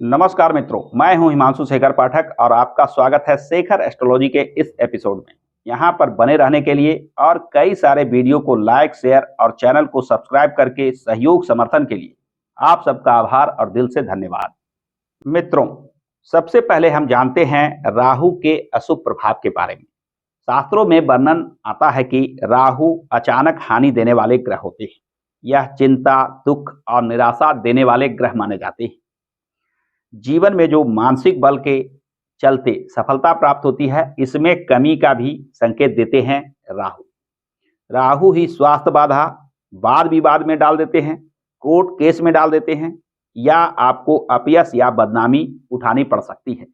नमस्कार मित्रों, मैं हूं हिमांशु शेखर पाठक और आपका स्वागत है शेखर एस्ट्रोलॉजी के इस एपिसोड में। यहां पर बने रहने के लिए और कई सारे वीडियो को लाइक, शेयर और चैनल को सब्सक्राइब करके सहयोग समर्थन के लिए आप सबका आभार और दिल से धन्यवाद। मित्रों, सबसे पहले हम जानते हैं राहु के अशुभ प्रभाव के बारे में। शास्त्रों में वर्णन आता है कि राहु अचानक हानि देने वाले ग्रह होते हैं। यह चिंता, दुख और निराशा देने वाले ग्रह माने जाते हैं। जीवन में जो मानसिक बल के चलते सफलता प्राप्त होती है, इसमें कमी का भी संकेत देते हैं राहु। राहु ही स्वास्थ्य बाधा, वाद विवाद में डाल देते हैं, कोर्ट केस में डाल देते हैं या आपको अपयश या बदनामी उठानी पड़ सकती है।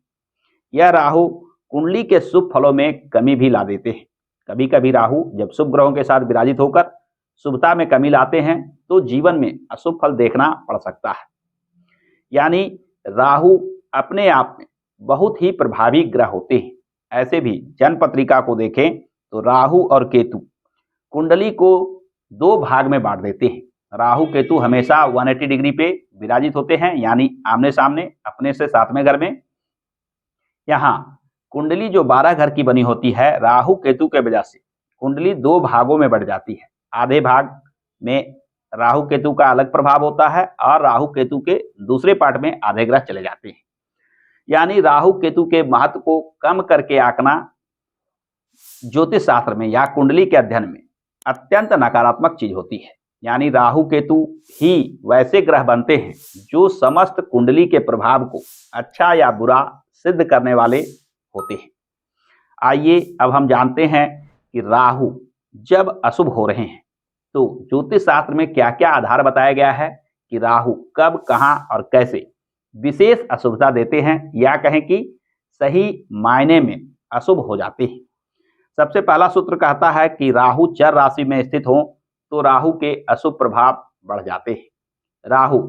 यह राहु कुंडली के शुभ फलों में कमी भी ला देते हैं। कभी कभी राहु जब शुभ ग्रहों के साथ विराजित होकर शुभता में कमी लाते हैं तो जीवन में अशुभ फल देखना पड़ सकता है। यानी राहु अपने आप में बहुत ही प्रभावी ग्रह होते हैं। ऐसे भी जन्म पत्रिका को देखें तो राहु और केतु कुंडली को दो भाग में बांट देते हैं। राहु केतु हमेशा 180 डिग्री पे विराजित होते हैं, यानी आमने सामने अपने से 7वें घर में। यहाँ कुंडली जो 12 घर की बनी होती है, राहु केतु के वजह से कुंडली दो भागों में बढ़ जाती है। आधे भाग में राहु केतु का अलग प्रभाव होता है और राहु केतु के दूसरे पार्ट में आधे ग्रह चले जाते हैं। यानी राहु केतु के महत्व को कम करके आंकना ज्योतिष शास्त्र में या कुंडली के अध्ययन में अत्यंत नकारात्मक चीज होती है। यानी राहु केतु ही वैसे ग्रह बनते हैं जो समस्त कुंडली के प्रभाव को अच्छा या बुरा सिद्ध करने वाले होते हैं। आइए अब हम जानते हैं कि राहु जब अशुभ हो रहे हैं तो ज्योतिष शास्त्र में क्या क्या आधार बताया गया है कि राहु कब, कहां और कैसे विशेष अशुभता देते हैं, या कहें कि सही मायने में अशुभ हो जाते हैं। सबसे पहला सूत्र कहता है कि राहु चर राशि में स्थित हो तो राहु के अशुभ प्रभाव बढ़ जाते हैं। राहु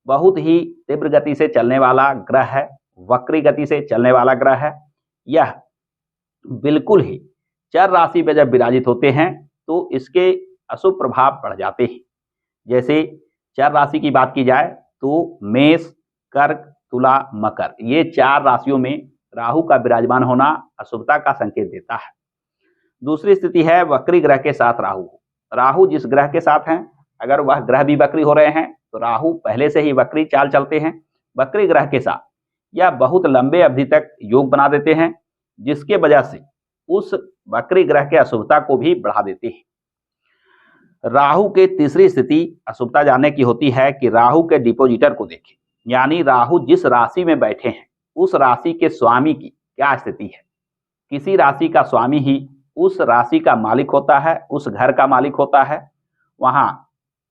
बहुत ही तीव्र गति से चलने वाला ग्रह है, वक्री गति से चलने वाला ग्रह है। यह बिल्कुल ही चर राशि में जब विराजित होते हैं तो इसके अशुभ प्रभाव बढ़ जाते हैं। जैसे चर राशि की बात की जाए तो मेष, कर्क, तुला, मकर, ये 4 राशियों में राहु का विराजमान होना अशुभता का संकेत देता है। दूसरी स्थिति है वक्री ग्रह के साथ राहु। राहु जिस ग्रह के साथ हैं, अगर वह ग्रह भी वक्री हो रहे हैं तो राहु पहले से ही वक्री चाल चलते हैं। वक्री ग्रह के साथ यह बहुत लंबे अवधि तक योग बना देते हैं, जिसके वजह से उस वक्री ग्रह के अशुभता को भी बढ़ा देते हैं। राहु के तीसरी स्थिति अशुभता जानने की होती है कि राहु के डिपोजिटर को देखें। यानी राहु जिस राशि में बैठे हैं उस राशि के स्वामी की क्या स्थिति है। किसी राशि का स्वामी ही उस राशि का मालिक होता है, उस घर का मालिक होता है। वहां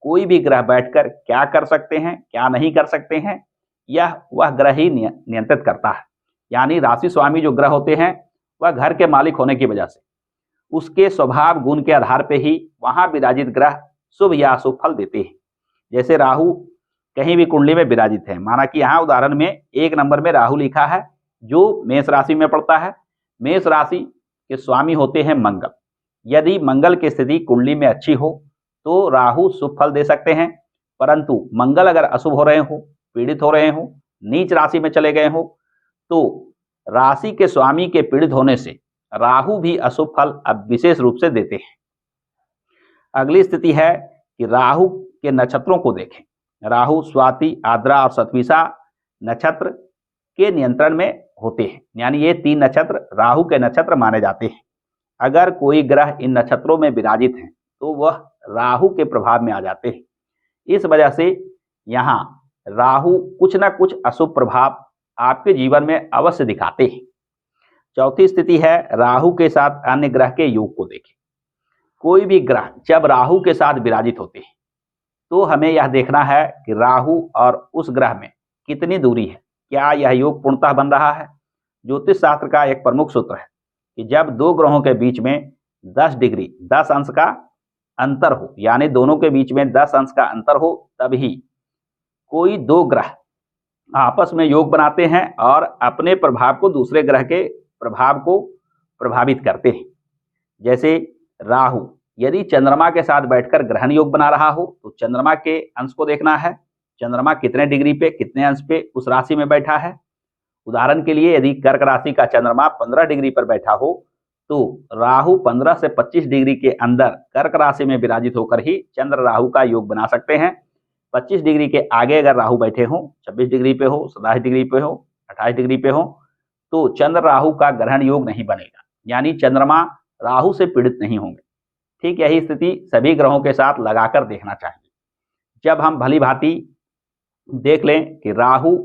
कोई भी ग्रह बैठकर क्या कर सकते हैं, क्या नहीं कर सकते हैं, यह वह ग्रह ही नियंत्रित करता है। यानी राशि स्वामी जो ग्रह होते हैं वह घर के मालिक होने की वजह से उसके स्वभाव गुण के आधार पर ही वहां विराजित ग्रह शुभ या अशुभ फल देते हैं। जैसे राहु कहीं भी कुंडली में विराजित है, माना कि यहाँ उदाहरण में 1 नंबर में राहु लिखा है जो मेष राशि में पड़ता है। मेष राशि के स्वामी होते हैं मंगल। यदि मंगल की स्थिति कुंडली में अच्छी हो तो राहु शुभ फल दे सकते हैं, परंतु मंगल अगर अशुभ हो रहे हो, पीड़ित हो रहे हो, नीच राशि में चले गए हो तो राशि के स्वामी के पीड़ित होने से राहु भी अशुभ फल अब विशेष रूप से देते हैं। अगली स्थिति है कि राहु के नक्षत्रों को देखें। राहु स्वाति, आद्रा और शतभिषा नक्षत्र के नियंत्रण में होते हैं। यानी ये 3 नक्षत्र राहु के नक्षत्र माने जाते हैं। अगर कोई ग्रह इन नक्षत्रों में विराजित है तो वह राहु के प्रभाव में आ जाते हैं। इस वजह से यहाँ राहु कुछ ना कुछ अशुभ प्रभाव आपके जीवन में अवश्य दिखाते हैं। चौथी स्थिति है राहु के साथ अन्य ग्रह के योग को देखें। कोई भी ग्रह जब राहु के साथ विराजित होते हैं तो हमें यह देखना है कि राहु और उस ग्रह में कितनी दूरी है, क्या यह योग पूर्णतः बन रहा है। ज्योतिष शास्त्र का एक प्रमुख सूत्र है कि जब 2 ग्रहों के बीच में 10 डिग्री 10 अंश का अंतर हो, यानी दोनों के बीच में 10 अंश का अंतर हो, तभी कोई 2 ग्रह आपस में योग बनाते हैं और अपने प्रभाव को दूसरे ग्रह के प्रभाव को प्रभावित करते हैं। जैसे राहु यदि चंद्रमा के साथ बैठकर ग्रहण योग बना रहा हो तो चंद्रमा के अंश को देखना है, चंद्रमा कितने डिग्री पे, कितने अंश पे उस राशि में बैठा है। उदाहरण के लिए यदि कर्क राशि का चंद्रमा 15 डिग्री पर बैठा हो तो राहु 15 से 25 डिग्री के अंदर कर्क राशि में विराजित होकर ही चंद्र राहु का योग बना सकते हैं। 25 डिग्री के आगे अगर राहु बैठे हों, 26 डिग्री पे हो, 27 डिग्री पे हो, 28 डिग्री पे हो, तो चंद्र राहु का ग्रहण योग नहीं बनेगा, यानी चंद्रमा राहु से पीड़ित नहीं होंगे। ठीक यही स्थिति सभी ग्रहों के साथ लगाकर देखना चाहिए। जब हम भली भांति देख लें कि राहु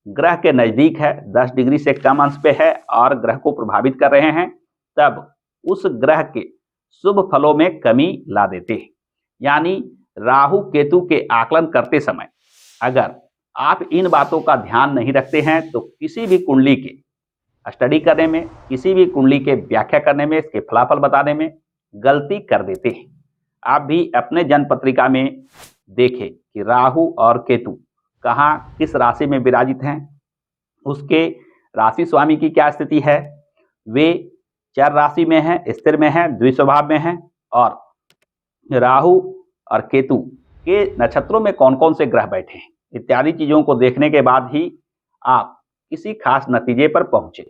ग्रह के नजदीक है, 10 डिग्री से कम अंश पे है और ग्रह को प्रभावित कर रहे हैं, तब उस ग्रह के शुभ फलों में कमी ला देते हैं। यानी राहु केतु के आकलन करते समय अगर आप इन बातों का ध्यान नहीं रखते हैं तो किसी भी कुंडली के स्टडी करने में, किसी भी कुंडली के व्याख्या करने में, इसके फलाफल बताने में गलती कर देते हैं। आप भी अपने जन्म पत्रिका में देखें कि राहु और केतु कहाँ किस राशि में विराजित हैं, उसके राशि स्वामी की क्या स्थिति है, वे चर राशि में हैं, स्थिर में हैं, द्विस्वभाव में हैं, और राहु और केतु के नक्षत्रों में कौन कौन से ग्रह बैठे हैं, इत्यादि चीजों को देखने के बाद ही आप किसी खास नतीजे पर पहुंचे।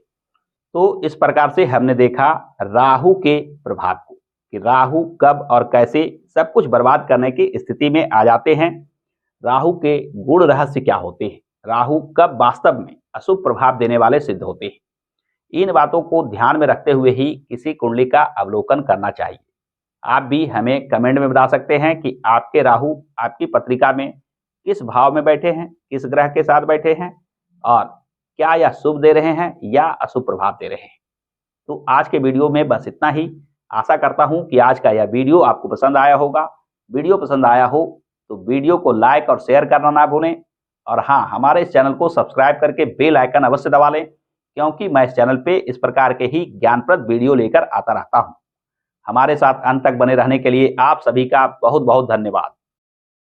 तो इस प्रकार से हमने देखा राहु के प्रभाव को कि राहु कब और कैसे सब कुछ बर्बाद करने की स्थिति में आ जाते हैं, राहु के गुण रहस्य क्या होते हैं, राहु कब वास्तव में अशुभ प्रभाव देने वाले सिद्ध होते हैं। इन बातों को ध्यान में रखते हुए ही किसी कुंडली का अवलोकन करना चाहिए। आप भी हमें कमेंट में बता सकते हैं कि आपके राहु आपकी पत्रिका में किस भाव में बैठे हैं, किस ग्रह के साथ बैठे हैं, और क्या यह शुभ दे रहे हैं या अशुभ प्रभाव दे रहे हैं। तो आज के वीडियो में बस इतना ही। आशा करता हूं कि आज का यह वीडियो आपको पसंद आया होगा। वीडियो पसंद आया हो तो वीडियो को लाइक और शेयर करना ना भूलें, और हाँ, हमारे इस चैनल को सब्सक्राइब करके बेल आइकन अवश्य दबा लें, क्योंकि मैं इस चैनल पे इस प्रकार के ही ज्ञानप्रद वीडियो लेकर आता रहता हूं। हमारे साथ अंत तक बने रहने के लिए आप सभी का बहुत बहुत धन्यवाद।